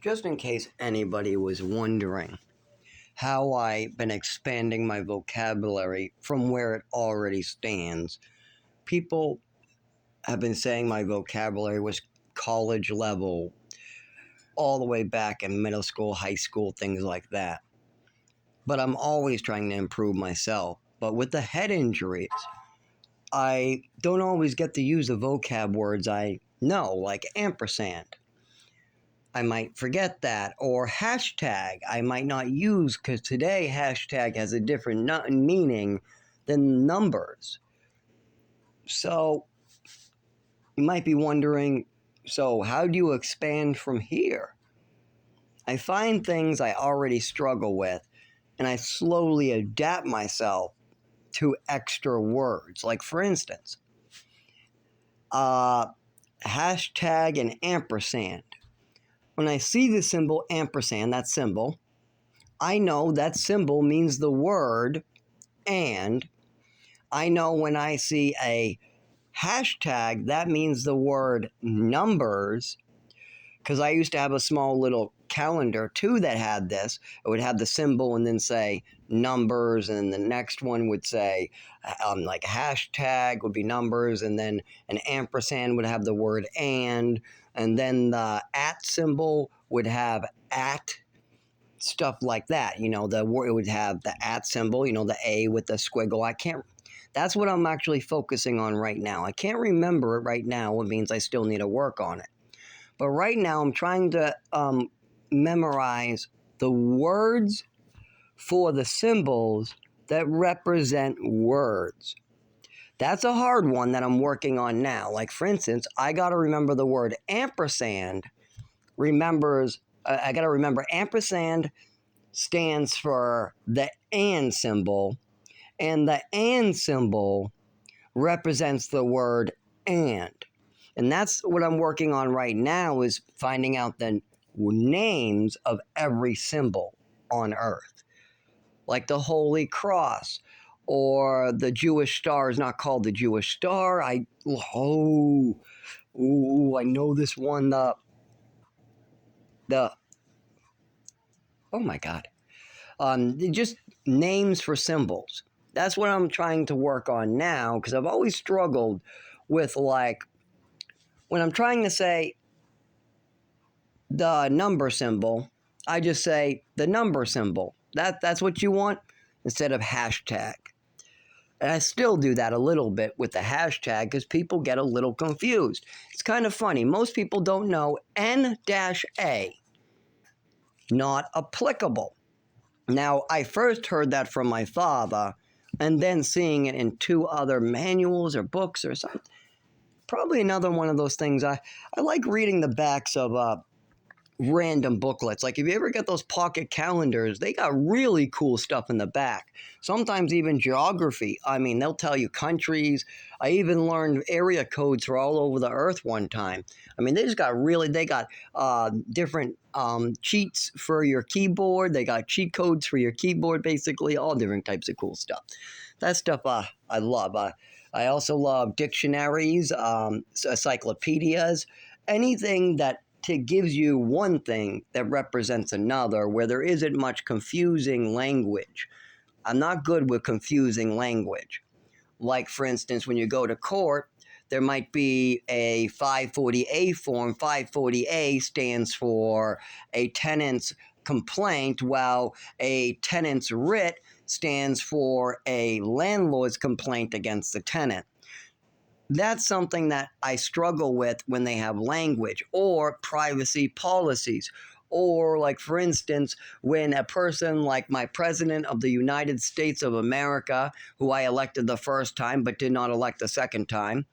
Just in case anybody was wondering how I've been expanding my vocabulary from where it already stands, people have been saying my vocabulary was college level, all the way back in middle school, high school, things like that. But I'm always trying to improve myself. But with the head injuries, I don't always get to use the vocab words I know, like ampersand. I might forget that, or hashtag I might not use because today hashtag has a different meaning than numbers. So you might be wondering, so how do you expand from here? I find things I already struggle with and I slowly adapt myself to extra words. Like for instance, hashtag and ampersand. When I see the symbol ampersand, that symbol, I know that symbol means the word and. I know when I see a hashtag, that means the word numbers, because I used to have a small little calendar too that had this. It would have the symbol and then say numbers, and the next one would say like hashtag would be numbers, and then an ampersand would have the word and then the at symbol would have at, stuff like that. You know, it would have the at symbol, you know, the A with the squiggle. That's what I'm actually focusing on right now. I can't remember it right now. It means I still need to work on it. But right now I'm trying to memorize the words for the symbols that represent words. That's a hard one that I'm working on now. Like for instance, I got to remember the word ampersand I got to remember ampersand stands for the and symbol, and the and symbol represents the word and. And that's what I'm working on right now, is finding out the names of every symbol on Earth. Like the Holy Cross, or the Jewish star is not called the Jewish star. I know this one, oh my God. Just names for symbols. That's what I'm trying to work on now, because I've always struggled with, like, when I'm trying to say the number symbol, I just say the number symbol. That's what you want, instead of hashtag. And I still do that a little bit with the hashtag because people get a little confused. It's kind of funny. Most people don't know N-A, not applicable. Now, I first heard that from my father, and then seeing it in 2 other manuals or books or something. Probably another one of those things. I like reading the backs of random booklets. Like if you ever get those pocket calendars, they got really cool stuff in the back. Sometimes even geography. I mean, they'll tell you countries. I even learned area codes for all over the earth one time. I mean, they got different cheats for your keyboard. They got cheat codes for your keyboard, basically, all different types of cool stuff. That stuff I love. I also love dictionaries, encyclopedias, anything that gives you one thing that represents another, where there isn't much confusing language. I'm not good with confusing language. Like, for instance, when you go to court, there might be a 540A form. 540A stands for a tenant's complaint, while a tenant's writ stands for a landlord's complaint against the tenant. That's something that I struggle with when they have language, or privacy policies. Or, like, for instance, when a person like my President of the United States of America, who I elected the first time but did not elect the second time,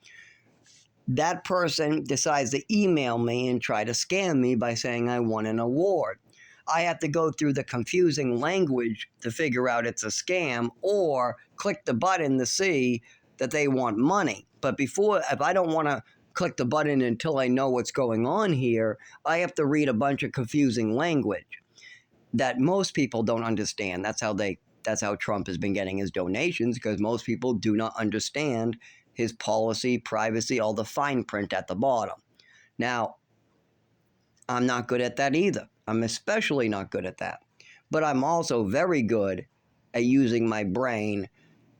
that person decides to email me and try to scam me by saying I won an award. I have to go through the confusing language to figure out it's a scam, or click the button to see that they want money. But if I don't want to click the button until I know what's going on here, I have to read a bunch of confusing language that most people don't understand. That's how Trump has been getting his donations, because most people do not understand his policy, privacy, all the fine print at the bottom. Now, I'm not good at that either. I'm especially not good at that. But I'm also very good at using my brain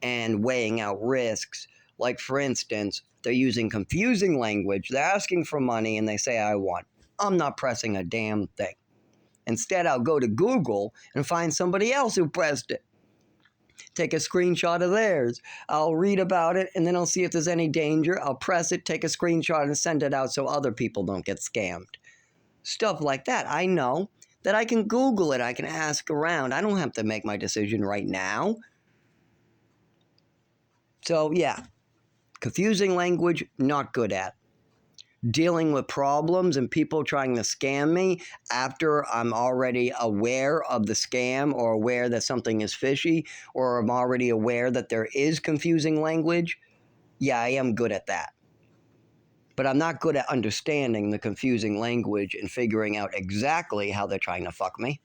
and weighing out risks. Like, for instance, they're using confusing language. They're asking for money and they say, I want. I'm not pressing a damn thing. Instead, I'll go to Google and find somebody else who pressed it. Take a screenshot of theirs. I'll read about it and then I'll see if there's any danger. I'll press it, take a screenshot, and send it out so other people don't get scammed. Stuff like that. I know that I can Google it. I can ask around. I don't have to make my decision right now. So, yeah, confusing language, not good at. Dealing with problems and people trying to scam me after I'm already aware of the scam or aware that something is fishy or I'm already aware that there is confusing language, yeah, I am good at that. But I'm not good at understanding the confusing language and figuring out exactly how they're trying to fuck me.